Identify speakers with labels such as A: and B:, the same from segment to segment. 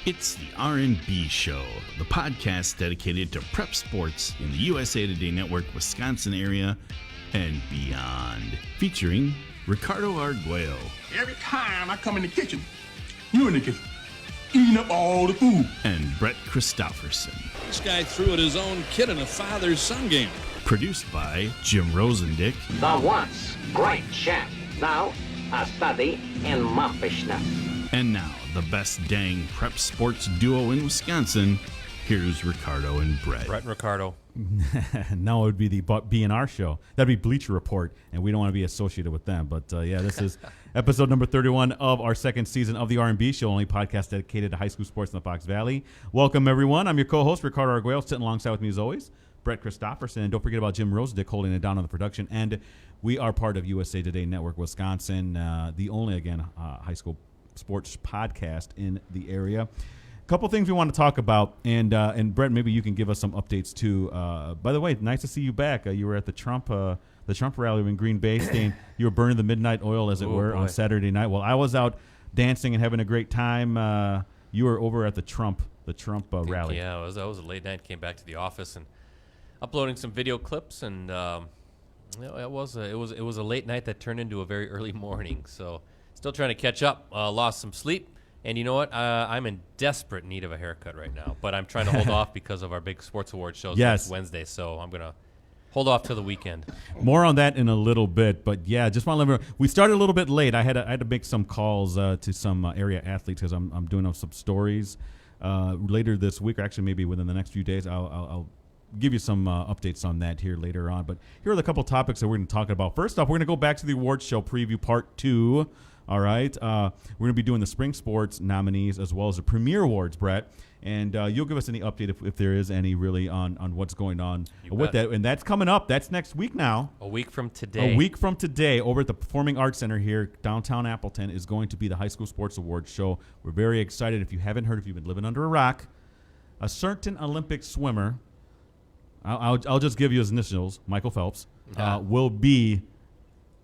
A: It's the R&B Show, the podcast dedicated to prep sports in the USA Today Network, Wisconsin area, and beyond. Featuring Ricardo Arguello.
B: Every time I come in the kitchen, you in the kitchen, eating up all the food.
A: And Brett Christopherson.
C: This guy threw at his own kid in a father-son game.
A: Produced by Jim Rosendick.
D: The once great chef, now a study in muffishness.
A: And now, the best dang prep sports duo in Wisconsin. Here's Ricardo and Brett.
E: Brett and Ricardo.
F: Now it would be the B&R show. That'd be Bleacher Report, and we don't want to be associated with them. But yeah, this is episode number 31 of our second season of the R&B Show, only podcast dedicated to high school sports in the Fox Valley. Welcome, everyone. I'm your co-host, Ricardo Arguello, sitting alongside with me as always, Brett Christopherson. And don't forget about Jim Rosendick holding it down on the production. And we are part of USA Today Network Wisconsin, the only, again, high school sports podcast in the area. A couple things we want to talk about, and Brett, maybe you can give us some updates too. By the way, nice to see you back. You were at the Trump rally in Green Bay, staying. You were burning the midnight oil, as it were, on Saturday night. Well, I was out dancing and having a great time. You were over at the Trump rally.
E: Yeah, that was a late night. Came back to the office and uploading some video clips, and it was a late night that turned into a very early morning. So. Still trying to catch up. Lost some sleep. And you know what? I'm in desperate need of a haircut right now. But I'm trying to hold off because of our big sports award shows next Wednesday. So I'm going to hold off till the weekend.
F: More on that in a little bit. But, yeah, just want to let me know. We started a little bit late. I had to make some calls to some area athletes because I'm doing some stories later this week, or actually maybe within the next few days. I'll give you some updates on that here later on. But here are the couple topics that we're going to talk about. First off, we're going to go back to the awards show preview part 2. All right. We're going to be doing the spring sports nominees as well as the Premier Awards, Brett. And you'll give us any update if there is any really on what's going on with that. And that's coming up. That's next week now.
E: A week from today.
F: A week from today over at the Performing Arts Center here, downtown Appleton, is going to be the High School Sports Awards show. We're very excited. If you haven't heard, if you've been living under a rock, a certain Olympic swimmer, I'll just give you his initials, Michael Phelps, will be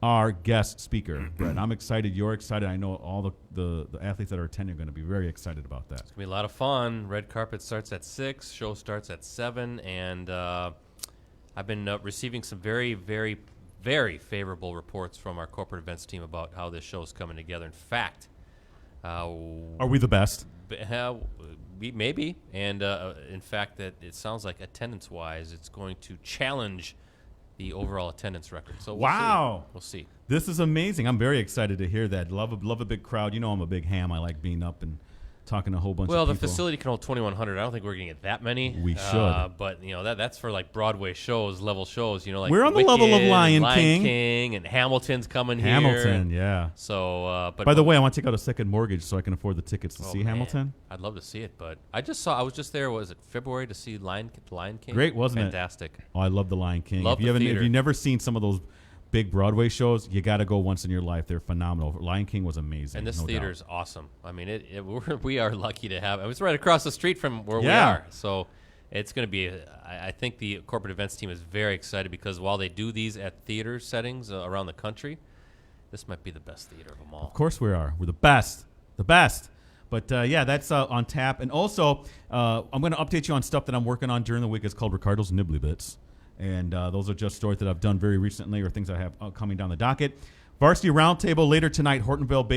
F: our guest speaker, Brett. I'm excited. You're excited. I know all the athletes that are attending are going to be very excited about that.
E: It's going to be a lot of fun. Red carpet starts at 6. Show starts at 7. And I've been receiving some very, very, very favorable reports from our corporate events team about how this show is coming together. In fact,
F: are we the best?
E: Maybe. And in fact, that it sounds like attendance-wise, it's going to challenge the overall attendance record. So we'll see.
F: This is amazing. I'm very excited to hear that. Love a big crowd. You know I'm a big ham. I like being up and talking to a whole bunch of people.
E: Well, the facility can hold 2,100. I don't think we're going to get that many.
F: We should.
E: But, you know, that's for, like, Broadway level shows. You know, like
F: we're on the
E: Wicked,
F: level of Lion King.
E: And Hamilton's coming here.
F: Hamilton, yeah.
E: So, but
F: by the way, I want to take out a second mortgage so I can afford the tickets to see
E: man.
F: Hamilton.
E: I'd love to see it, but I was just there, was it February, to see Lion King?
F: Great, wasn't
E: Fantastic.
F: it? Oh, I love the Lion King.
E: Love
F: if
E: the theater.
F: If you've never seen some of those big Broadway shows, you got to go once in your life. They're phenomenal. Lion King was amazing.
E: And this
F: no
E: theater
F: doubt.
E: is awesome. I mean, we are lucky to have it. It's right across the street from where we are. So it's going to be, I think the corporate events team is very excited because while they do these at theater settings around the country, this might be the best theater of them all.
F: Of course we are. We're the best. The best. But, yeah, that's on tap. And also, I'm going to update you on stuff that I'm working on during the week. It's called Ricardo's Nibbly Bits. And those are just stories that I've done very recently or things I have coming down the docket. Varsity Roundtable later tonight, Hortonville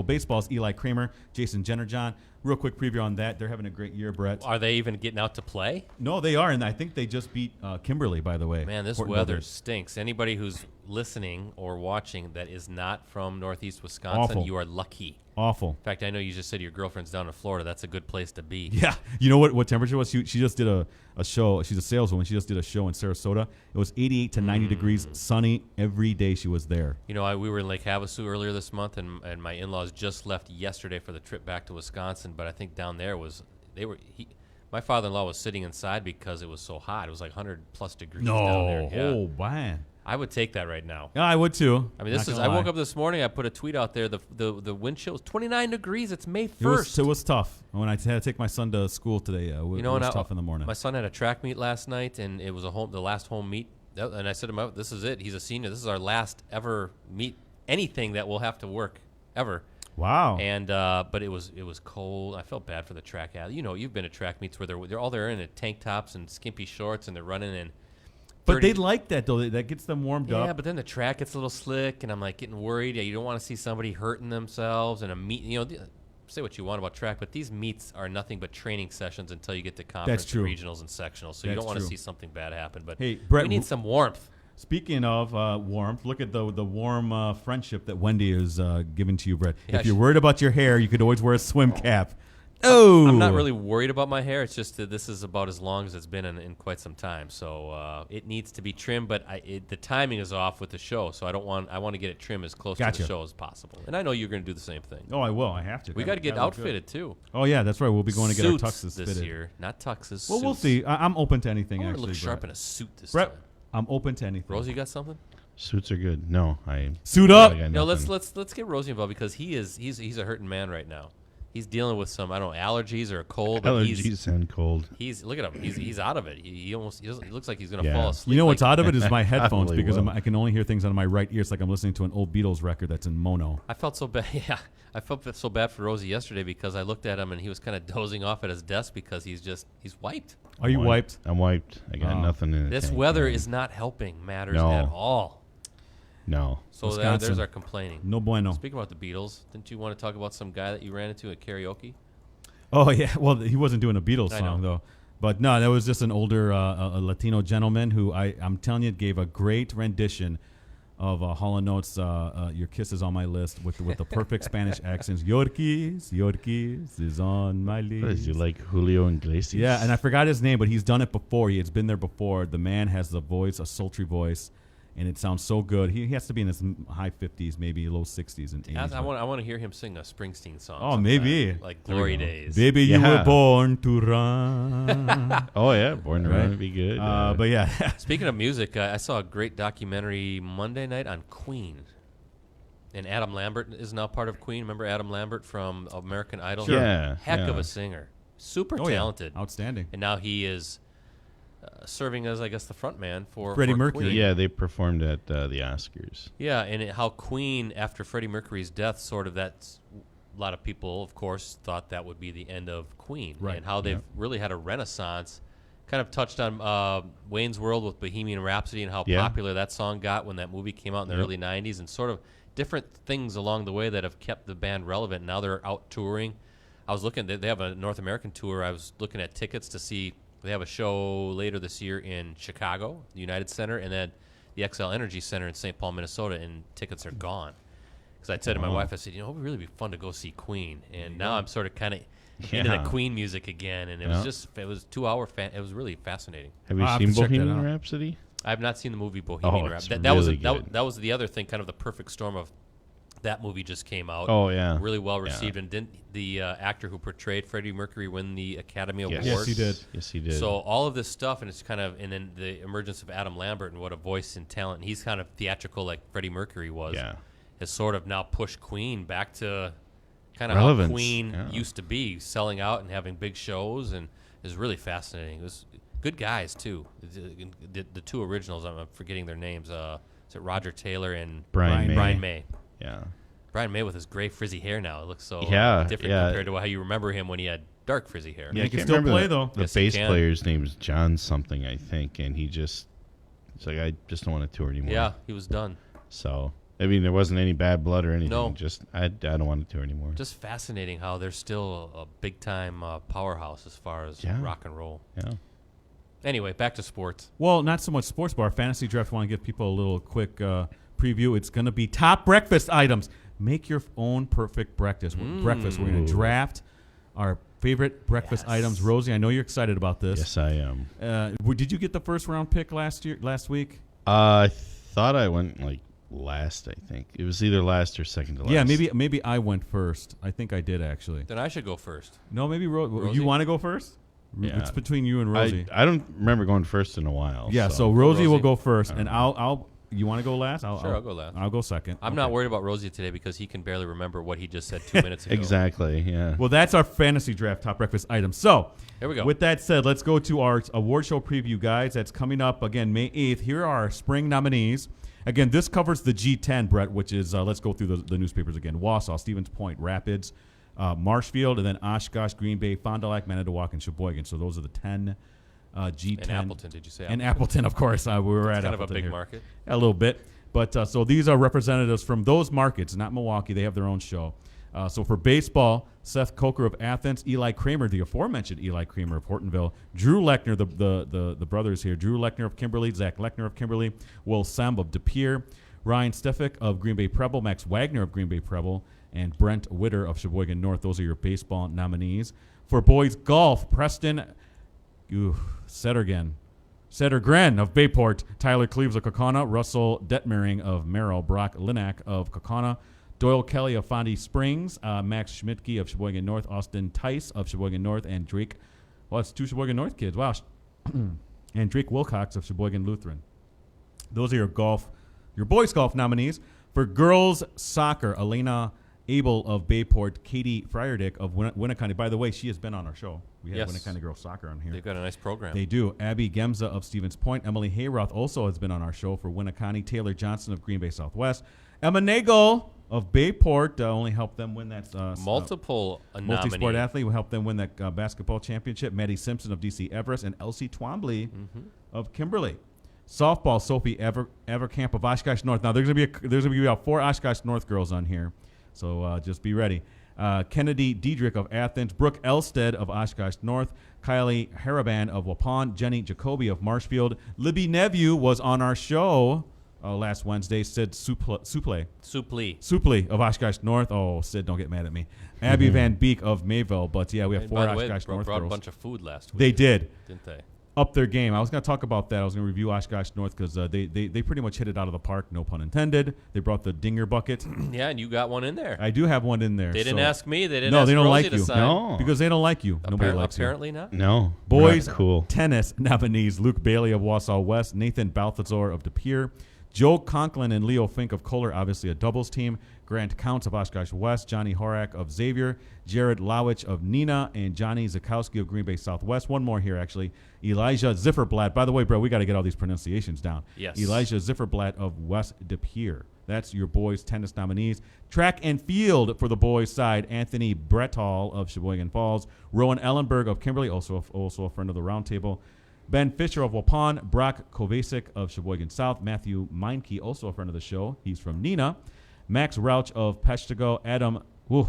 F: Baseball's Eli Kramer, Jason Jennerjohn. Real quick preview on that. They're having a great year, Brett.
E: Are they even getting out to play?
F: No, they are, and I think they just beat Kimberly, by the way.
E: Man, this weather stinks. Anybody who's listening or watching that is not from Northeast Wisconsin, you are lucky.
F: Awful.
E: In fact, I know you just said your girlfriend's down in Florida. That's a good place to be.
F: Yeah. You know what temperature was? She just did a show. She's a saleswoman. She just did a show in Sarasota. It was 88 to 90 degrees, sunny every day she was there.
E: You know, we were in Lake Havasu earlier this month, and my in-laws just left yesterday for the trip back to Wisconsin. But I think down there my father-in-law was sitting inside because it was so hot. It was like 100-plus degrees down there. Yeah.
F: Oh, man.
E: I would take that right now.
F: Yeah, I would too.
E: I mean, I woke up this morning. I put a tweet out there. The wind chill was 29 degrees. It's May 1st.
F: It was tough. When I had to take my son to school today, it was tough in the morning.
E: My son had a track meet last night, and it was the last home meet. And I said to him, "This is it. He's a senior. This is our last ever meet. Anything that we'll have to work ever."
F: Wow.
E: And but it was cold. I felt bad for the track athlete. You know, you've been to track meets where they're in tank tops and skimpy shorts and they're running in.
F: But they like that though. That gets them warmed up.
E: Yeah, but then the track gets a little slick, and I'm like getting worried. Yeah, you don't want to see somebody hurting themselves in a meet. You know, say what you want about track, but these meets are nothing but training sessions until you get to conference, and regionals, and sectionals. So you don't want to see something bad happen. But
F: hey, Brett,
E: we need some warmth.
F: Speaking of warmth, look at the warm friendship that Wendy is giving to you, Brett.
E: Yeah,
F: if you're worried about your hair, you could always wear a swim cap. Oh,
E: I'm not really worried about my hair. It's just that this is about as long as it's been in quite some time. So it needs to be trimmed, but the timing is off with the show. So I want to get it trimmed as close to the show as possible. And I know you're going to do the same thing.
F: Oh, I will. I have to.
E: We got to get outfitted too.
F: Oh yeah, that's right. We'll be going to get our
E: Suits
F: tuxes
E: this
F: fitted
E: year, not tuxes.
F: Well,
E: suits.
F: we'll see. I'm open to anything.
E: I want
F: actually,
E: to look sharp
F: Brett.
E: in a suit this
F: Brett,
E: time.
F: I'm open to anything.
E: Rosie, you got something?
G: Suits are good. No, I
F: suit up.
E: No, let's get Rosie involved because he's a hurting man right now. He's dealing with some allergies or a cold.
G: Allergies and cold.
E: He's look at him. He's out of it. He looks like he's gonna fall asleep.
F: You know what's out of it is my headphones
G: Probably
F: because
G: will.
F: I can only hear things on my right ear. It's like I'm listening to an old Beatles record that's in mono.
E: I felt so bad. Yeah, I felt so bad for Rosie yesterday because I looked at him and he was kind of dozing off at his desk because he's wiped.
F: Are you wiped?
G: I'm wiped. I got nothing in it.
E: This weather is not helping matters
G: No.
E: at all.
G: No.
E: So there's our complaining.
F: No bueno.
E: Speaking about the Beatles, didn't you want to talk about some guy that you ran into at karaoke?
F: Oh yeah, well he wasn't doing a Beatles
E: I
F: song
E: know.
F: though, but no, that was just an older a Latino gentleman who I'm telling you gave a great rendition of Hall & Oates' "Your Kiss Is on My List" with the perfect Spanish accents. Your kiss is on my list.
G: What is he, like Julio Iglesias?
F: Yeah, and I forgot his name, but he's done it before. He has been there before. The man has the voice, a sultry voice, and it sounds so good. He has to be in his high 50s, maybe low 60s and 80s.
E: I want to hear him sing a Springsteen song.
F: Oh,
E: sometime,
F: maybe.
E: like Glory Days.
F: Baby, you
G: Yeah.
F: were born to run.
G: Oh yeah, Born to Run would be good.
F: But yeah.
E: Speaking of music, I saw a great documentary Monday night on Queen. And Adam Lambert is now part of Queen. Remember Adam Lambert from American Idol?
G: Sure. Yeah,
E: Heck
G: yeah.
E: of a singer. Super
F: Oh, yeah.
E: talented.
F: Outstanding.
E: And now he is serving as, I guess, the front man for
F: Freddie
E: for
F: Mercury.
E: Queen.
G: yeah, they performed at the Oscars.
E: Yeah, and how Queen, after Freddie Mercury's death, sort of that's a lot of people, of course, thought that would be the end of Queen.
F: Right.
E: And how they've really had a renaissance. Kind of touched on Wayne's World with Bohemian Rhapsody and how
G: Yeah.
E: popular that song got when that movie came out in the early 90s, and sort of different things along the way that have kept the band relevant. Now they're out touring. I was looking, they have a North American tour. I was looking at tickets to see, they have a show later this year in Chicago, the United Center, and then the XL Energy Center in St. Paul, Minnesota, and tickets are gone. Because I said to my wife, I said, it would really be fun to go see Queen. And now I'm sort of kind of into the Queen music again, and it was 2 hour, it was really fascinating.
G: Have you
F: I'll have
G: seen
F: to check that
G: Bohemian
F: out.
G: Rhapsody?
E: I have not seen the movie Bohemian
G: Oh,
E: Rhapsody.
G: it's
E: That was
G: really
E: that,
G: good.
E: that was the other thing, kind of the perfect storm of that movie just came out.
G: Oh, yeah.
E: Really well
G: Yeah.
E: received, and didn't the actor who portrayed Freddie Mercury win the Academy
G: Yes.
E: Award?
F: Yes, he did.
G: Yes, he did.
E: So all of this stuff, and it's kind of, and then the emergence of Adam Lambert and what a voice and talent. And he's kind of theatrical like Freddie Mercury was.
G: Yeah.
E: Has sort of now pushed Queen back to kind of how
G: Relevance,
E: Queen
G: yeah.
E: used to be, selling out and having big shows, and it was really fascinating. It was good guys too. The two originals, I'm forgetting their names. Is it Roger Taylor and
G: Brian May.
E: Brian May.
G: Yeah.
E: Brian May with his gray frizzy hair now. It looks so different compared to how you remember him when he had dark frizzy hair.
F: Yeah, he can
G: can't
F: still
G: remember
F: play,
G: the,
F: though.
G: The
E: Yes, he
G: bass
E: can.
G: player's name is John something, I think, and it's like, I just don't want to tour anymore.
E: Yeah, he was done.
G: So, I mean, there wasn't any bad blood or anything.
E: No.
G: Just, I don't want to tour anymore.
E: Just fascinating how they're still a big-time powerhouse as far as
G: Yeah.
E: rock and roll.
G: Yeah.
E: Anyway, back to sports.
F: Well, not so much sports, but our fantasy draft. Want to give people a little quick preview. It's going to be top breakfast items. Make your own perfect breakfast. Breakfast. We're going to draft our favorite breakfast items. Rosie, I know you're excited about this.
G: Yes, I am.
F: Did you get the first round pick last week?
G: I thought I went like last. I think it was either last or second to last.
F: Yeah, maybe I went first. I think I did actually.
E: Then I should go first.
F: No, maybe
E: Rosie?
F: you want to go first?
G: Yeah.
F: It's between you and Rosie.
G: I don't remember going first in a while.
F: Yeah, so Rosie will
E: Rosie?
F: go first, and I'll You want to go last?
E: Sure, I'll go last.
F: I'll go second.
E: I'm not worried about Rosie today because he can barely remember what he just said 2 minutes ago.
G: Exactly, yeah.
F: Well, that's our fantasy draft top breakfast item. So,
E: here we go.
F: With that said, let's go to our award show preview, guys. That's coming up again May 8th. Here are our spring nominees. Again, this covers the G10, Brett, which is let's go through the newspapers again: Wausau, Stevens Point, Rapids, Marshfield, and then Oshkosh, Green Bay, Fond du Lac, Manitowoc, and Sheboygan. So those are the 10 G10.
E: And Appleton, did you say?
F: And Appleton, of course. We were at
E: kind
F: Appleton
E: of a big
F: here.
E: market.
F: A little bit. But so these are representatives from those markets, not Milwaukee. They have their own show. So for baseball, Seth Coker of Athens, Eli Kramer, the aforementioned Eli Kramer of Hortonville, Drew Lechner, the brothers here, Drew Lechner of Kimberly, Zach Lechner of Kimberly, Will Semb of De Pere, Ryan Stefik of Green Bay Preble, Max Wagner of Green Bay Preble, and Brent Witter of Sheboygan North. Those are your baseball nominees. For boys golf, Preston Settergren of Bayport, Tyler Cleaves of Kaukauna, Russell Detmering of Merrill, Brock Linak of Kaukauna, Doyle Kelly of Fondy Springs, Max Schmidtke of Sheboygan North, Austin Tice of Sheboygan North, and Drake, well, it's 2 Sheboygan North kids, wow, and Drake Wilcox of Sheboygan Lutheran. Those are your boys golf nominees. For girls soccer, Elena Abel of Bayport, Katie Friardick of Winneconne. By the way, she has been on our show. We have Winneconne girls soccer on here.
E: They've got a nice program.
F: They do. Abby Gemza of Stevens Point. Emily Hayroth also has been on our show for Winneconne. Taylor Johnson of Green Bay Southwest. Emma Nagel of Bayport only helped them win that multi-sport athlete. Will help them win that basketball championship. Maddie Simpson of DC Everest and Elsie Twombly of Kimberly. Softball, Sophie Evercamp of Oshkosh North. Now there's gonna be about 4 Oshkosh North girls on here, so just be ready. Kennedy Diedrich of Athens, Brooke Elstead of Oshkosh North, Kylie Haraban of Waupun, Jenny Jacoby of Marshfield. Libby Nephew was on our show last Wednesday. Sid Supley of Oshkosh North. Oh, Sid, don't get mad at me. Abby Van Beek of Mayville. But yeah, we have 4 Oshkosh North
E: brought
F: girls.
E: a bunch of food last week.
F: They did.
E: Didn't they?
F: Up their game. I was going to talk about that. I was going to review Oshkosh North because they pretty much hit it out of the park, no pun intended. They brought the dinger bucket.
E: Yeah, and you got one in there.
F: I do have one in there.
E: They didn't ask me. They didn't
F: no,
E: ask
F: they don't
E: Rosie
F: like
E: to
F: you.
E: sign.
G: No.
F: Because they don't like you. Nobody likes
E: apparently
F: you.
E: not.
G: No.
F: Boys
G: cool.
F: tennis nominees, Luke Bailey of Wausau West, Nathan Balthazar of De Pere, Joe Conklin and Leo Fink of Kohler, obviously a doubles team, Grant Counts of Oshkosh West, Johnny Horak of Xavier, Jared Lawich of Nina, and Johnny Zakowski of Green Bay Southwest. One more here, actually. Elijah Zifferblatt. By the way, bro, we got to get all these pronunciations down.
E: Yes.
F: Elijah Zifferblatt of West De Pere. That's your boys' tennis nominees. Track and field for the boys' side, Anthony Brettall of Sheboygan Falls, Rowan Ellenberg of Kimberly, also a friend of the roundtable, Ben Fisher of Waupun, Brock Kovacic of Sheboygan South, Matthew Meinke, also a friend of the show. He's from Nina. Max Rauch of Peshtigo, Adam, do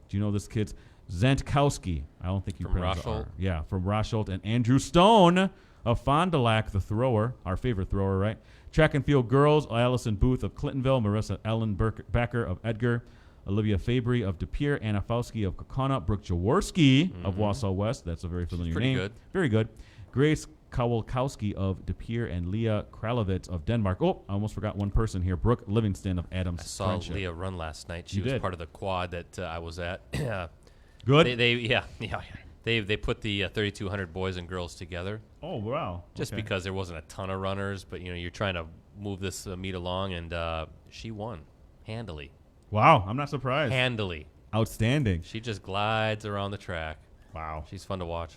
F: you know this kid's? Zantkowski. I don't think you pronounce the R. Yeah, from Rosholt. And Andrew Stone of Fond du Lac, the thrower, our favorite thrower, right? Track and field girls, Allison Booth of Clintonville, Marissa Ellen Becker of Edgar, Olivia Fabry of De Pere, Anna Fauski of Kokona, Brooke Jaworski of Wausau West. That's a very familiar name.
E: Good.
F: Very good. Grace Kowalkowski of De Pere and Leah Kralovitz of Denmark. Oh, I almost forgot one person here. Brooke Livingston of Adams.
E: I saw
F: Friendship.
E: Leah run last night. She was part of the quad that I was at.
F: Good.
E: They put the 3,200 boys and girls together.
F: Oh wow!
E: Just because there wasn't a ton of runners, but you're trying to move this meet along, and she won handily.
F: Wow, I'm not surprised.
E: Handily.
F: Outstanding.
E: She just glides around the track.
F: Wow,
E: she's fun to watch.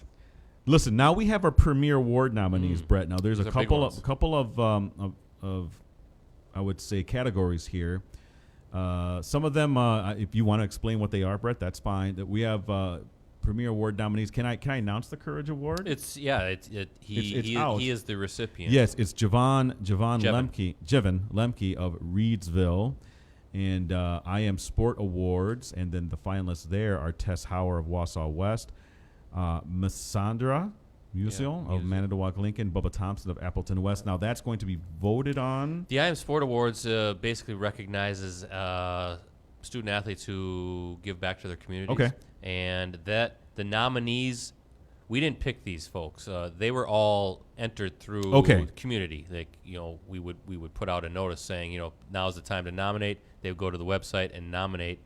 F: Listen, now we have our Premier Award nominees, Brett. Now there's a couple of I would say categories here. Some of them, if you want to explain what they are, Brett, that's fine. That we have Premier Award nominees. Can I announce the Courage Award?
E: He is the recipient.
F: Yes, it's Jevon Lemke of Reedsville, and I Am Sport Awards, and then the finalists there are Tess Hauer of Wausau West, Masandra Musial of Manitowoc Lincoln, Bubba Thompson of Appleton West. Now that's going to be voted on.
E: The I Am Sport Awards basically recognizes student athletes who give back to their communities.
F: Okay.
E: And that the nominees, we didn't pick these folks. They were all entered through the community. Like, we would put out a notice saying, now's the time to nominate. They would go to the website and nominate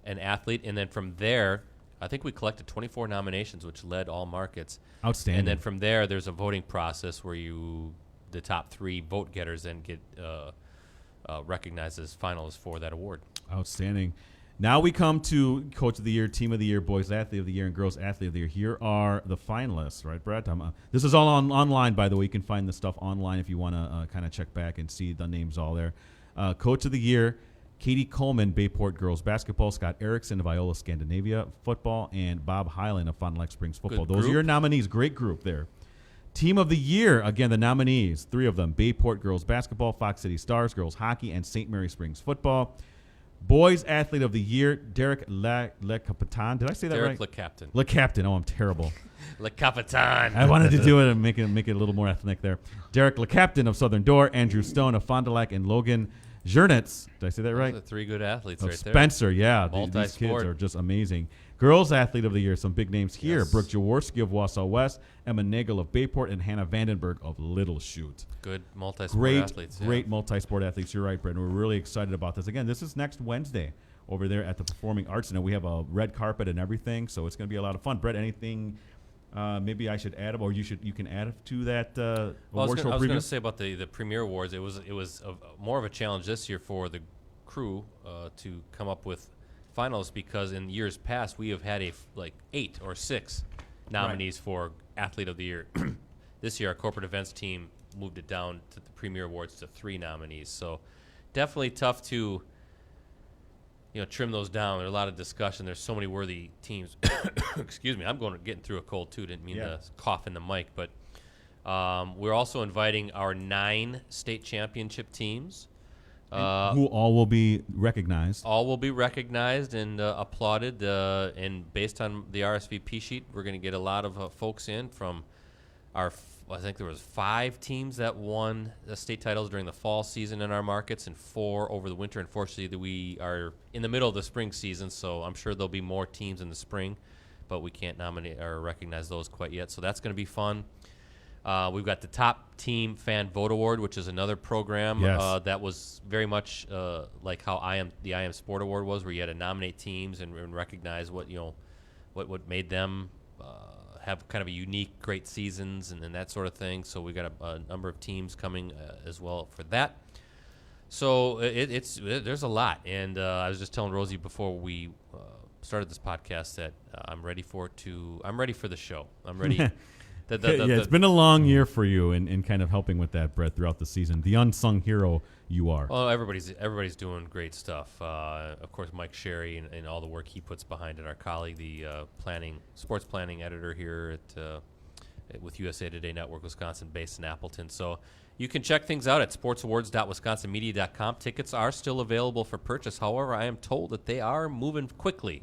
E: an athlete, and then from there, I think we collected 24 nominations, which led all markets.
F: Outstanding.
E: And then from there, there's a voting process where the top 3 vote getters then get recognized as finalists for that award.
F: Outstanding. Now we come to Coach of the Year, Team of the Year, Boys Athlete of the Year, and Girls Athlete of the Year. Here are the finalists, right, Brett? This is all online, by the way. You can find the stuff online if you want to kind of check back and see the names all there. Coach of the Year, Katie Coleman, Bayport Girls Basketball, Scott Erickson of Iola Scandinavia Football, and Bob Highland of Fond du Lac Springs Football.
E: Good
F: Those
E: group.
F: are your nominees. Great group there. Team of the Year, again, the nominees, 3 of them, Bayport Girls Basketball, Fox City Stars Girls Hockey, and St. Mary Springs Football. Boys Athlete of the Year, Derek Le Capitan. Did I say that
E: Derek
F: right?
E: Le Captain.
F: Le Captain. Oh, I'm terrible.
E: Le Capitan.
F: I wanted to do it and make it a little more ethnic there. Derek Le Captain of Southern Door, Andrew Stone of Fond du Lac, and Logan Jernitz. Did I say that right?
E: Those are 3 good athletes
F: Of
E: right there.
F: Spencer, yeah. These kids
E: Multi-sport.
F: are just amazing. Girls Athlete of the Year, some big names here.
E: Yes.
F: Brooke Jaworski of Wausau West, Emma Nagel of Bayport, and Hannah Vandenberg of Little Chute.
E: Good multi-sport
F: Great,
E: athletes.
F: great multi-sport athletes. You're right, Brett. We're really excited about this. Again, this is next Wednesday over there at the Performing Arts Center. We have a red carpet and everything, so it's going to be a lot of fun. Brett, anything maybe I should add, or you can add to that
E: Well,
F: award show
E: I was
F: preview?
E: going to say about the Premier Awards. It was more of a challenge this year for the crew to come up with finalists, because in years past we have had 8 or 6 nominees for Athlete of the Year. This year our corporate events team moved it down to the Premier Awards to 3 nominees. So definitely tough to trim those down. There's a lot of discussion. There's so many worthy teams. Excuse me. I'm getting through a cold too. Didn't mean to cough in the mic, but we're also inviting our 9 state championship teams.
F: Who all will be recognized.
E: All will be recognized and applauded. And based on the RSVP sheet, we're going to get a lot of folks in from our. I think there was 5 teams that won the state titles during the fall season in our markets, and 4 over the winter. Unfortunately, we are in the middle of the spring season, so I'm sure there'll be more teams in the spring, but we can't nominate or recognize those quite yet. So that's going to be fun. We've got the Top Team Fan Vote Award, which is another program that was very much like how the I Am Sport Award was, where you had to nominate teams and recognize what made them have kind of a unique, great seasons and that sort of thing. So we got a number of teams coming as well for that. So there's a lot, and I was just telling Rosie before we started this podcast that I'm ready for the show. I'm ready.
F: It's been a long year for you in kind of helping with that, Brett, throughout the season. The unsung hero you are.
E: Well, everybody's doing great stuff. Of course, Mike Sherry and all the work he puts behind it. Our colleague, the sports planning editor here with USA Today Network Wisconsin, based in Appleton. So you can check things out at sportsawards.wisconsinmedia.com. Tickets are still available for purchase. However, I am told that they are moving quickly.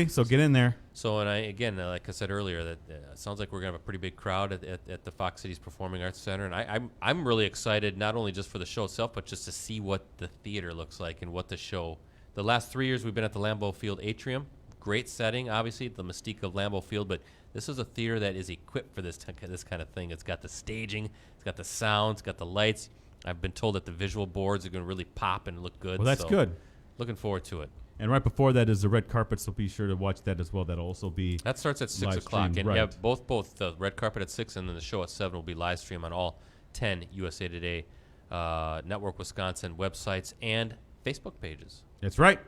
F: So get in there.
E: So, and like I said earlier, that it sounds like we're going to have a pretty big crowd at the Fox Cities Performing Arts Center. And I'm really excited, not only just for the show itself, but just to see what the theater looks like and what the show. The last 3 years we've been at the Lambeau Field Atrium. Great setting, obviously, the mystique of Lambeau Field, but this is a theater that is equipped for this kind of thing. It's got the staging, it's got the sound, it's got the lights. I've been told that the visual boards are going to really pop and look good.
F: Well, that's good.
E: Looking forward to it.
F: And right before that is the red carpet, so be sure to watch that as well. That'll also be
E: that starts at 6 o'clock, and yeah, both the red carpet at 6 and then the show at 7 will be live stream on all 10 USA Today Network Wisconsin websites and Facebook pages.
F: That's right.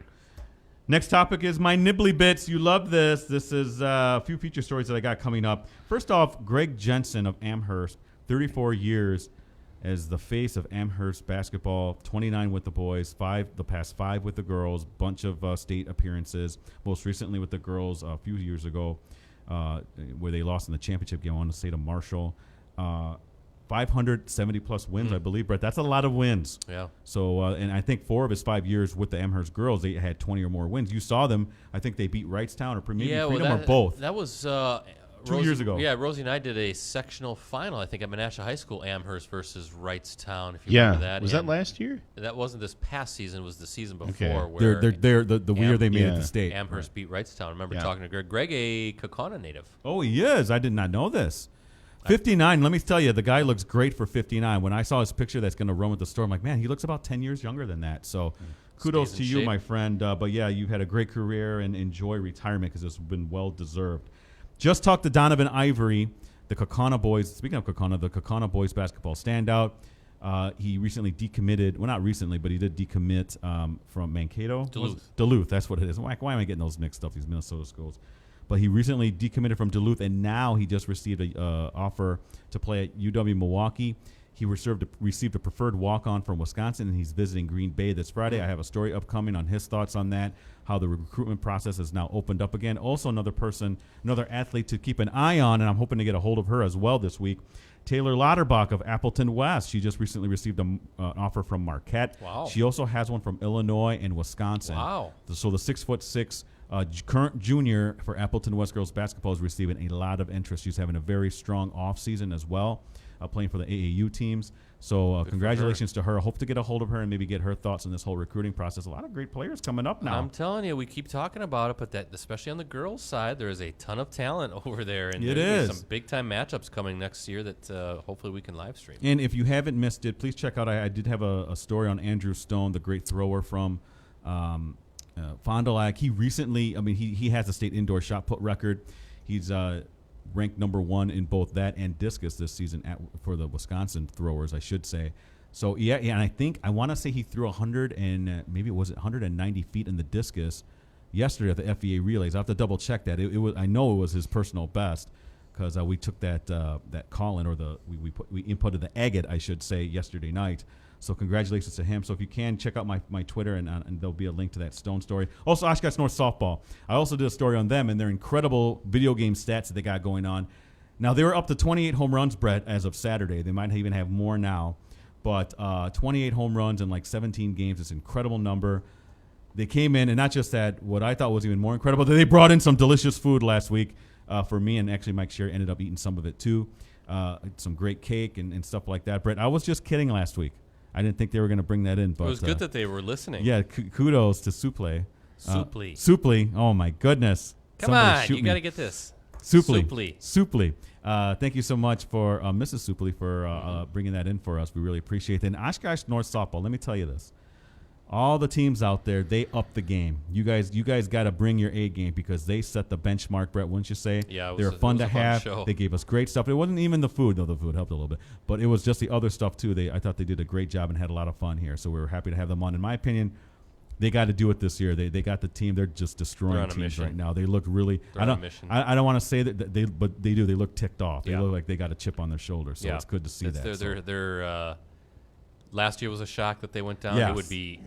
F: Next topic is my nibbly bits. You love this. This is a few feature stories that I got coming up. First off, Greg Jensen of Amherst, 34 years as the face of Amherst basketball, 29 with the boys, the past 5 with the girls, bunch of state appearances, most recently with the girls a few years ago where they lost in the championship game on the state of Marshall. 570-plus wins, I believe, Brett. That's a lot of wins.
E: Yeah.
F: So, and I think 4 of his 5 years with the Amherst girls, they had 20 or more wins. You saw them. I think they beat Wrightstown or Freedom or both.
E: That was
F: 2 years ago.
E: Yeah, Rosie and I did a sectional final, I think, at Menasha High School, Amherst versus Wrightstown, if you remember that.
G: Was that last year?
E: That wasn't this past season. It was the season before.
F: Okay.
E: Where
F: they're the year they made it to state.
E: Amherst beat Wrightstown. I remember talking to Greg. Greg, a Kaukauna native.
F: Oh, he is. I did not know this. 59, let me tell you, the guy looks great for 59. When I saw his picture that's going to run with the store, I'm like, man, he looks about 10 years younger than that. So kudos to you, my friend. But, yeah, you've had a great career and enjoy retirement because it's been well-deserved. Just talked to Donovan Ivory, the Kaukauna boys. Speaking of Kaukauna, the Kaukauna boys basketball standout. He recently decommitted. Well, not recently, but he did decommit from Mankato.
E: Duluth.
F: That's what it is. Why am I getting those mixed up, these Minnesota schools? But he recently decommitted from Duluth, and now he just received a offer to play at UW Milwaukee. He received a preferred walk-on from Wisconsin, and he's visiting Green Bay this Friday. I have a story upcoming on his thoughts on that, how the recruitment process has now opened up again. Also, another athlete to keep an eye on, and I'm hoping to get a hold of her as well this week, Taylor Lauterbach of Appleton West. She just recently received an offer from Marquette.
E: Wow.
F: She also has one from Illinois and Wisconsin.
E: Wow.
F: So the 6'6" current junior for Appleton West girls basketball is receiving a lot of interest. She's having a very strong offseason as well, playing for the AAU teams. So congratulations to her. I hope to get a hold of her and maybe get her thoughts on this whole recruiting process. A lot of great players coming up now.
E: I'm telling you, we keep talking about it, but that especially on the girls' side, there is a ton of talent over there. And there's some big-time matchups coming next year that hopefully we can live stream.
F: And if you haven't missed it, please check out, I did have a story on Andrew Stone, the great thrower from Fond du Lac. He recently, he has a state indoor shot put record. He's ranked number 1 in both that and discus this season for the Wisconsin throwers, I should say. So yeah, and I want to say he threw 190 feet in the discus yesterday at the FEA relays. I have to double check that. I know it was his personal best because we took that call in, or we inputted the agate, I should say, yesterday night. So congratulations to him. So if you can, check out my Twitter, and there'll be a link to that Stone story. Also, Oshkosh North softball. I also did a story on them and their incredible video game stats that they got going on. Now, they were up to 28 home runs, Brett, as of Saturday. They might even have more now. But 28 home runs in like 17 games is an incredible number. They came in, and not just that, what I thought was even more incredible, that they brought in some delicious food last week for me, and actually Mike Sherry ended up eating some of it too. Some great cake and stuff like that. Brett, I was just kidding last week. I didn't think they were going to bring that in. But
E: it was good that they were listening.
F: Yeah, kudos to Suple.
E: Supli.
F: Oh, my goodness.
E: Come on, you got to get this.
F: Supli. Thank you so much for Mrs. Supli for bringing that in for us. We really appreciate it. And Oshkosh North softball, let me tell you this. All the teams out there, they up the game. You guys got to bring your A game because they set the benchmark, Brett, wouldn't you say?
E: Yeah,
F: they were fun to have. They gave us great stuff. It wasn't even the food, though the food helped a little bit. But it was just the other stuff, too. I thought they did a great job and had a lot of fun here. So we were happy to have them on. In my opinion, they got to do it this year. They got the team. They're just destroying teams right now. They look really – I don't want to say that but they do. They look ticked off. They look like they got a chip on their shoulder. So it's good to see that.
E: They're last year was a shock that they went down.
F: Yes.
E: It would be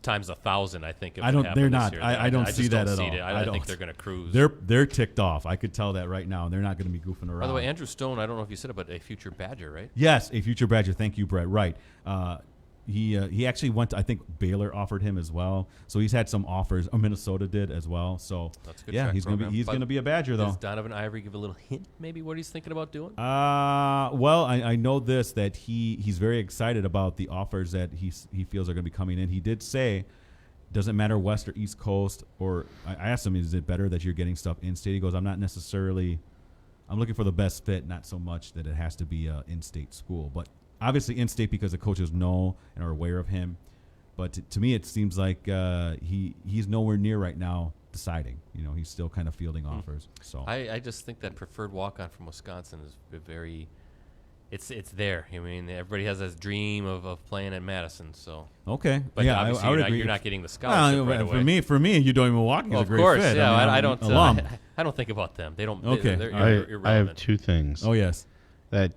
E: times 1,000, I think.
F: They're not. I don't see that at all.
E: I don't think they're going to cruise.
F: They're ticked off. I could tell that right now. They're not going to be goofing around.
E: By the way, Andrew Stone, I don't know if you said it, but a future Badger, right?
F: Yes, a future Badger. Thank you, Brett. Right. He actually went to, I think Baylor offered him as well. So he's had some offers. Minnesota did as well. So
E: that's a good
F: he's going to be a Badger, though.
E: Does Donovan Ivory give a little hint maybe what he's thinking about doing?
F: Well, I know this, that he's very excited about the offers that he feels are going to be coming in. He did say doesn't matter West or East Coast, or I asked him, is it better that you're getting stuff in-state? He goes, I'm looking for the best fit, not so much that it has to be an in-state school. But obviously in-state because the coaches know and are aware of him. But to me, it seems like he's nowhere near right now deciding. He's still kind of fielding offers. So
E: I just think that preferred walk-on from Wisconsin is very it's there. I mean, everybody has this dream of playing at Madison. So
F: okay,
E: but
F: yeah,
E: obviously
F: I would agree.
E: You're not getting the scholarship right away.
F: For me, UW Milwaukee is a great
E: course,
F: fit.
E: Yeah,
F: I
E: don't. I don't think about them. They don't.
F: Okay,
E: they're irrelevant.
G: I have two things.
F: Oh yes,
G: that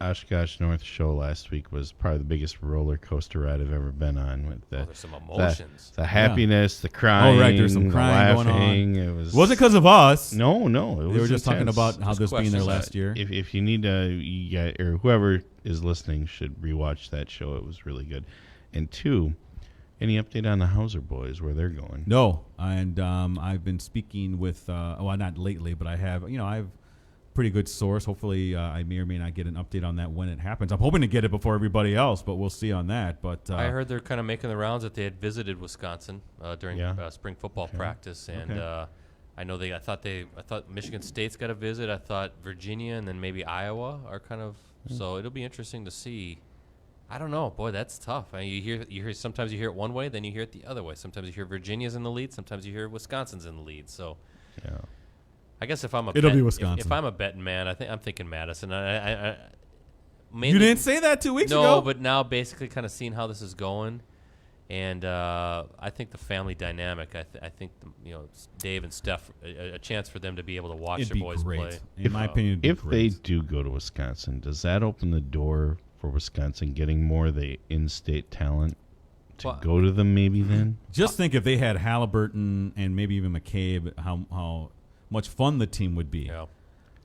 G: Oshkosh North show last week was probably the biggest roller coaster ride I've ever been on. With
E: there's some emotions,
G: the happiness, the crying,
F: there's some crying
G: the laughing.
F: Going on.
G: It
F: wasn't because of us.
G: No,
F: they were just talking about how this being their last year.
G: If you need to, or whoever is listening should rewatch that show. It was really good. And two, any update on the Hauser boys, where they're going?
F: No, and I've been speaking with not lately, but I have. I've pretty good source. Hopefully, I may or may not get an update on that when it happens. I'm hoping to get it before everybody else, but we'll see on that. But
E: I heard they're kind of making the rounds that they had visited Wisconsin during spring football practice, and I know I thought Michigan State's got a visit. I thought Virginia and then maybe Iowa are kind of. So it'll be interesting to see. I don't know, boy, that's tough. I mean, you hear sometimes you hear it one way, then you hear it the other way. Sometimes you hear Virginia's in the lead, sometimes you hear Wisconsin's in the lead. So.
G: Yeah.
E: I guess if I'm
F: be Wisconsin.
E: If I'm a betting man, I'm thinking Madison. mainly,
F: You didn't say that 2 weeks ago.
E: No, but now basically kind of seeing how this is going, and I think the family dynamic. I think Dave and Steph, a chance for them to be able to watch
F: It'd
E: their
F: be
E: boys
F: great.
E: play.
F: In my opinion, it'd be
G: If they
F: great.
G: do go to Wisconsin, does that open the door for Wisconsin getting more of the in-state talent to
E: Well,
G: go to them? Maybe then.
F: Just think if they had Halliburton and maybe even McCabe, how much fun the team would be.
E: Yeah.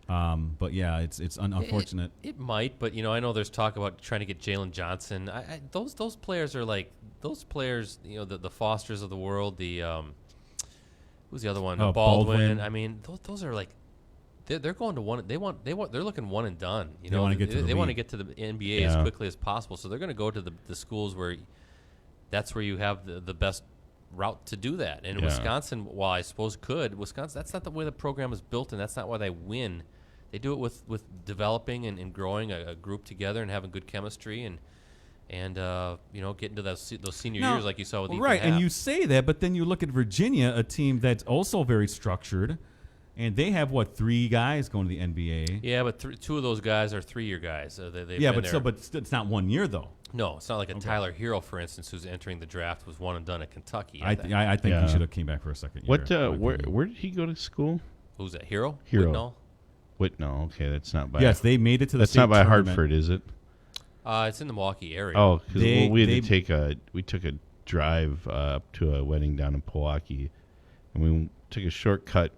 F: But yeah, it's unfortunate.
E: It might, but I know there's talk about trying to get Jalen Johnson. Those players are like those players. The Fosters of the world. The who's the other one?
F: Oh,
E: Baldwin.
F: Baldwin.
E: I mean, those are like they're going to one. They're looking one and done.
F: They wanna get to the
E: they want to
F: league.
E: get to the NBA as quickly as possible. So they're going to go to the schools where that's where you have the best route to do that. And Wisconsin, while I suppose Wisconsin, that's not the way the program is built, and that's not why they win. They do it with developing and growing a group together and having good chemistry and getting to those senior years like you saw with Ethan
F: right.
E: Happ.
F: And you say that, but then you look at Virginia, a team that's also very structured, and they have 3 guys going to the NBA.
E: Yeah, but 2 of those guys are 3-year guys. They've
F: Yeah,
E: been
F: but
E: there.
F: it's not 1 year though.
E: No, it's not like a Tyler Hero, for instance, who's entering the draft, was one and done at Kentucky.
F: I think he should have came back for a second year.
G: What?
F: in my
G: Where
F: opinion.
G: did he go to school?
E: Who's that? Hero?
G: Hero.
E: Whitnall?
G: No, okay, that's not by.
F: Yes, they made it to the.
G: That's
F: state
G: not by
F: tournament.
G: Hartford, is it?
E: It's in the Milwaukee area.
G: Oh, because
F: They-
G: we had
F: they-
G: to take we took a drive up to a wedding down in Milwaukee, and we took a shortcut,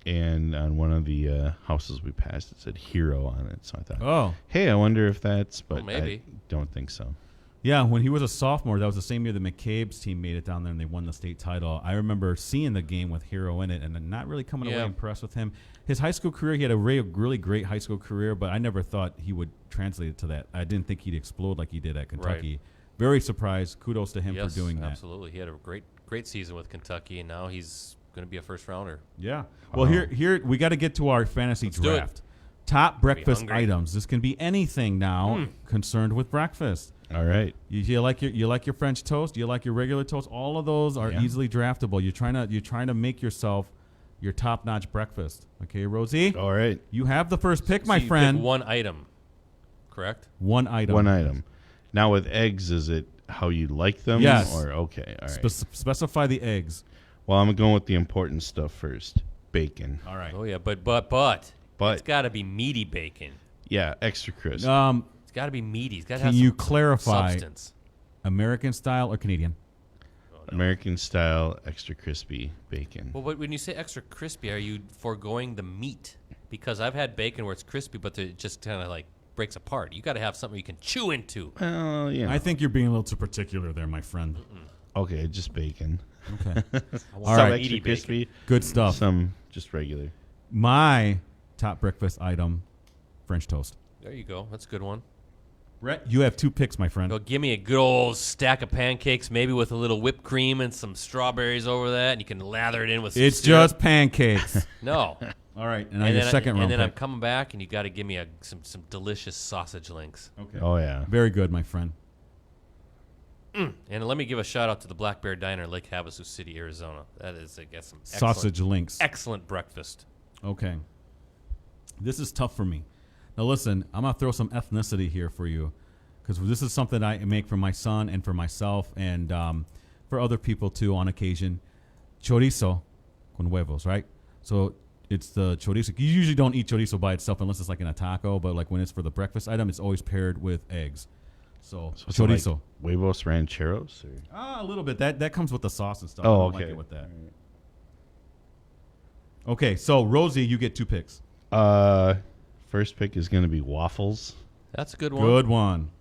G: and on one of the houses we passed, it said Hero on it. So I thought,
F: Oh,
G: hey, I wonder if that's, but
E: maybe.
G: I don't think so.
F: yeah. When he was a sophomore, that was the same year that McCabe's team made it down there and they won the state title. I remember seeing the game with Hero in it and then not really coming away
E: Yeah.
F: impressed with him. His high school career, he had a really great high school career, but I never thought he would translate it to that. I didn't think he'd explode like he did at Kentucky. Very surprised. Kudos to him
E: Yes,
F: for doing that.
E: absolutely. He had a great season with Kentucky, and now he's going to be a first rounder.
F: Yeah. Well, here we got to get to our fantasy
E: Let's do it.
F: draft. Top breakfast
E: hungry.
F: items. This can be anything now concerned with breakfast.
G: All right.
F: You like your French toast? You like your regular toast? All of those are easily draftable. You're trying to make yourself your top-notch breakfast. Okay, Rosie?
G: All right.
F: You have the first pick, my
E: So you
F: friend.
E: pick one item, correct?
F: One item.
G: One item. Now with eggs, is it how you like them?
F: Yes.
G: Or okay. All right.
F: Specify the eggs.
G: Well, I'm going with the important stuff first. Bacon.
F: All right.
E: Oh yeah, but
G: But
E: it's got to be meaty bacon.
G: yeah, extra crisp.
E: It's got to be meaty. It's got to
F: Can
E: have
F: you
E: some
F: clarify
E: substance.
F: American style or Canadian?
G: American style, extra crispy bacon.
E: Well, when you say extra crispy, are you foregoing the meat? Because I've had bacon where it's crispy, but it just kind of like breaks apart. You got to have something you can chew into.
G: Well, yeah.
F: I think you're being a little too particular there, my friend.
G: Okay, just bacon.
F: Okay.
E: I
F: All
E: want
G: Some
F: right.
E: meaty
G: extra
E: bacon.
G: crispy.
F: Good stuff.
G: Some just regular.
F: My top breakfast item, French toast.
E: There you go. That's a good one.
F: Brett, you have 2 picks, my friend.
E: Go give me a good old stack of pancakes, maybe with a little whipped cream and some strawberries over that, and you can lather it in with some
F: It's
E: syrup.
F: just pancakes.
E: No.
F: All right, and now your second
E: and
F: round
E: then I'm
F: pick.
E: coming back, and you got to give me some delicious sausage links.
F: Okay.
G: Oh yeah.
F: Very good, my friend.
E: And let me give a shout out to the Black Bear Diner in Lake Havasu City, Arizona. That is, I guess, some
F: Sausage links.
E: excellent breakfast.
F: Okay. This is tough for me. Now listen, I'm going to throw some ethnicity here for you because this is something I make for my son and for myself and for other people too on occasion. Chorizo con huevos, right? So it's the chorizo. You usually don't eat chorizo by itself unless it's like in a taco, but like when it's for the breakfast item, it's always paired with eggs. So
G: So
F: chorizo.
G: like huevos rancheros? Or?
F: A little bit. That comes with the sauce and stuff.
G: Oh,
F: I don't
G: okay.
F: like it with that. Okay, so Rosie, you get 2 picks.
G: First pick is going to be waffles
E: That's a good one.
F: Good one.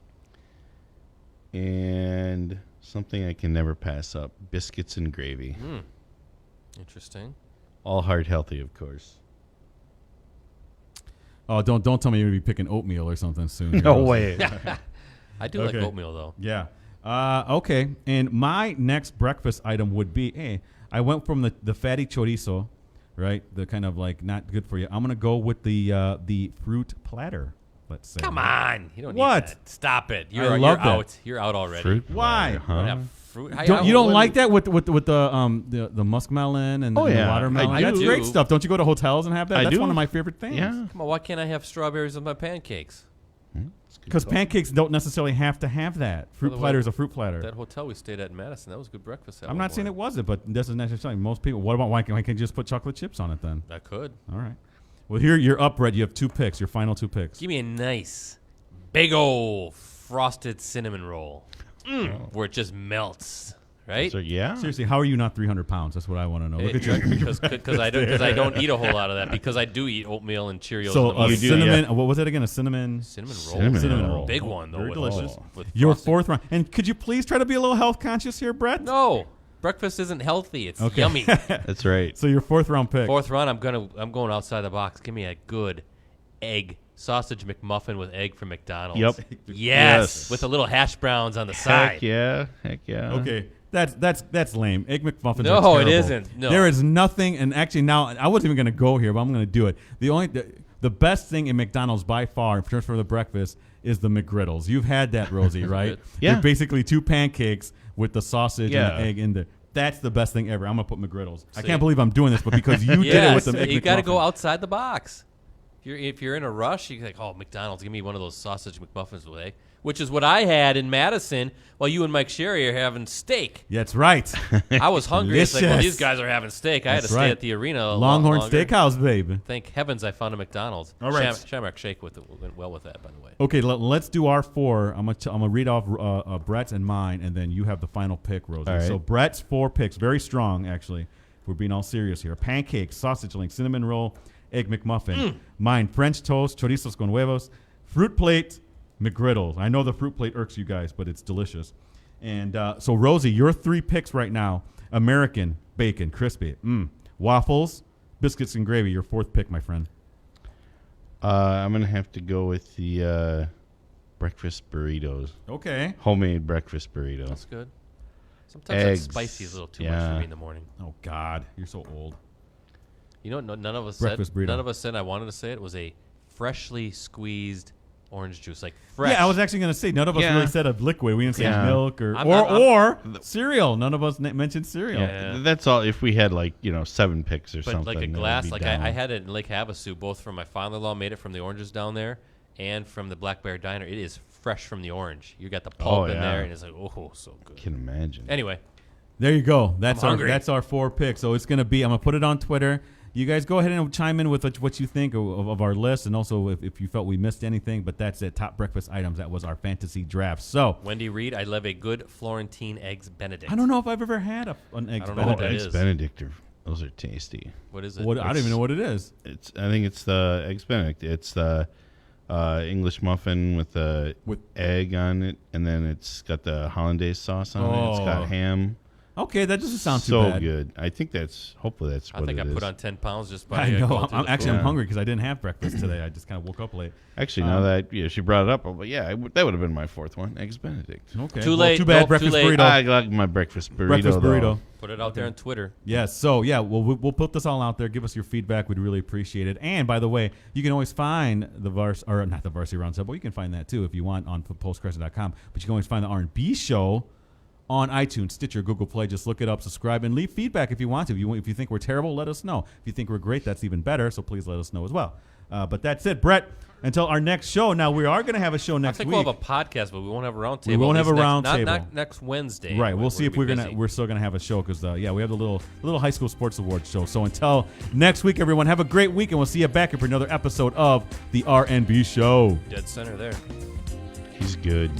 G: and something I can never pass up: biscuits and gravy.
E: Interesting.
G: All heart healthy, of course.
F: Oh, don't tell me you're gonna be picking oatmeal or something soon. here,
G: No
F: Rosie.
G: way.
E: I do
F: Okay.
E: like oatmeal, though.
F: Yeah. Okay. And my next breakfast item would be, I went from the fatty chorizo, right? The kind of like not good for you. I'm gonna go with the fruit platter. Let's say.
E: Come on. You don't
F: What?
E: need that. Stop it.
F: I
E: You're
F: love that.
E: out. You're out already.
G: Fruit
F: Why?
G: platter,
E: You don't
G: huh?
E: have fruit.
F: You don't like that with the muskmelon and
G: Oh,
F: the
G: yeah,
F: watermelon?
G: I
F: That's
E: do.
F: great stuff. Don't you go to hotels and have that?
G: I
F: That's
G: do.
F: one of my favorite things.
G: Yeah.
E: Come on, why can't I have strawberries with my pancakes?
F: Because pancakes don't necessarily have to have that. Fruit platter is a fruit platter.
E: That hotel we stayed at in Madison, that was good breakfast.
F: I'm not saying it wasn't, but it doesn't necessarily. Most people, what about why can't you just put chocolate chips on it then?
E: I could.
F: All right. Well, here you're up, Brett. You have 2 picks, your final 2 picks.
E: Give me a nice, big old frosted cinnamon roll where it just melts. Right?
G: So, yeah.
F: Seriously, how are you not 300 pounds? That's what I want to know. Look at you.
E: Because I don't eat a whole lot of that. Because I do eat oatmeal and Cheerios.
F: So
E: and
F: cinnamon. What was it again? A cinnamon
E: roll.
F: Cinnamon roll.
E: Big one though.
F: Very delicious.
E: With
F: Your
E: frosting.
F: 4th round. And could you please try to be a little health conscious here, Brett?
E: No, breakfast isn't healthy. It's yummy.
G: That's right.
F: So your 4th round pick.
E: 4th round, I'm going outside the box. Give me a good egg sausage McMuffin with egg from McDonald's.
G: Yep.
E: Yes. With a little hash browns on the side.
G: Heck yeah.
F: Okay. That's lame. Egg McMuffins are
E: No,
F: terrible.
E: it isn't. No.
F: There is nothing, and actually now I wasn't even going to go here, but I'm going to do it. The best thing in McDonald's by far, in terms for the breakfast, is the McGriddles. You've had that, Rosie, right?
G: Yeah.
F: They're basically 2 pancakes with the sausage and the egg in there. That's the best thing ever. I'm going to put McGriddles. I can't believe I'm doing this, but because you did it with the
E: you got to
F: McMuffin.
E: go outside the box. If you're in a rush, you're like, oh, McDonald's, give me one of those sausage McMuffins with egg, which is what I had in Madison while you and Mike Sherry are having steak.
F: That's right.
E: I was hungry. It's like, well,
F: Delicious.
E: these guys are having steak. I had to
F: That's
E: stay
F: right.
E: at the arena a
F: Longhorn
E: lot longer.
F: Steakhouse, baby.
E: Thank heavens I found a McDonald's.
F: All right.
E: Shamrock Shake went well with that, by the way.
F: Okay, let's do our 4. I'm gonna read off Brett's and mine, and then you have the final pick, Rosie.
G: All right.
F: So Brett's 4 picks, very strong, actually. If we're being all serious here. Pancakes, sausage link, cinnamon roll, egg McMuffin. Mine, French toast, chorizos con huevos, fruit plate, McGriddles. I know the fruit plate irks you guys, but it's delicious. And so, Rosie, your 3 picks right now: American bacon, crispy, waffles, biscuits and gravy. Your 4th pick, my friend.
G: I'm gonna have to go with the breakfast burritos.
F: Okay.
G: Homemade breakfast burrito.
E: That's good. Sometimes
G: Eggs.
E: that spicy is a little too much for me in the morning.
F: Oh God, you're so old.
E: You know what? None of us
F: Breakfast
E: said.
F: burrito.
E: None of us said. I wanted to say it was a freshly squeezed orange juice, like fresh.
F: Yeah, I was actually going to say none of us
G: Yeah.
F: really said a liquid. We didn't say
G: Yeah.
F: milk or
E: I'm-
F: cereal. None of us mentioned cereal.
E: Yeah.
G: That's all. If we had 7 picks or
E: But
G: something,
E: like a
G: that would
E: glass,
G: be
E: like
G: down.
E: I had it in Lake Havasu, both from my father-in-law, made it from the oranges down there, and from the Black Bear Diner. It is fresh from the orange. You got the pulp in
G: yeah.
E: there, and it's like, oh, so good.
G: Can imagine.
E: Anyway,
F: There you go. That's
E: I'm
F: our
E: hungry.
F: that's our 4 picks. So it's going to be. I'm going to put it on Twitter. You guys go ahead and chime in with what you think of our list, and also if you felt we missed anything. But that's it. Top breakfast items. That was our fantasy draft. So
E: Wendy Reed, I love a good Florentine eggs Benedict.
F: I don't know if I've ever had an eggs
E: I don't know what
F: Benedict.
E: that
G: Eggs
E: is.
G: Benedict those are tasty.
E: What is it?
F: I don't even know what it is.
G: I think it's the eggs Benedict. It's the English muffin with the egg on it, and then it's got the hollandaise sauce on it. It's got ham.
F: Okay, that doesn't sound too
G: so
F: bad.
G: good. I think hopefully that's what
E: I think
G: it
E: I
G: is.
E: put on 10 pounds just by
F: I know.
E: going through
F: I'm
E: the
F: actually
E: food.
F: I'm hungry because I didn't have breakfast today. I just kind of woke up late.
G: Actually, now that she brought it up, but that would have been my 4th one, eggs Benedict.
F: Okay.
E: Too
F: Well,
E: late.
F: too bad.
E: Nope,
F: breakfast
E: too late.
F: burrito.
G: I like my breakfast burrito.
F: Breakfast burrito.
G: though.
E: Put it out there on Twitter.
F: Yes. So, yeah, we'll put this all out there. Give us your feedback. We'd really appreciate it. And, by the way, you can always find not the Varsity Roundtable. Well, you can find that, too, if you want, on postcrescent.com. But you can always find the R&B Show on iTunes, Stitcher, Google Play. Just look it up, subscribe, and leave feedback if you want to. If you think we're terrible, let us know. If you think we're great, that's even better. So please let us know as well. But that's it, Brett. Until our next show. Now, we are going to have a show next
E: I think
F: week.
E: we'll have a podcast, but we won't have a roundtable.
F: We won't have a round table.
E: Not next Wednesday.
F: Right, we'll see if
E: gonna be busy.
F: we're still gonna have a show because we have the little high school sports awards show. So until next week, everyone, have a great week, and we'll see you back here for another episode of the R&B Show.
E: Dead center there.
G: He's good.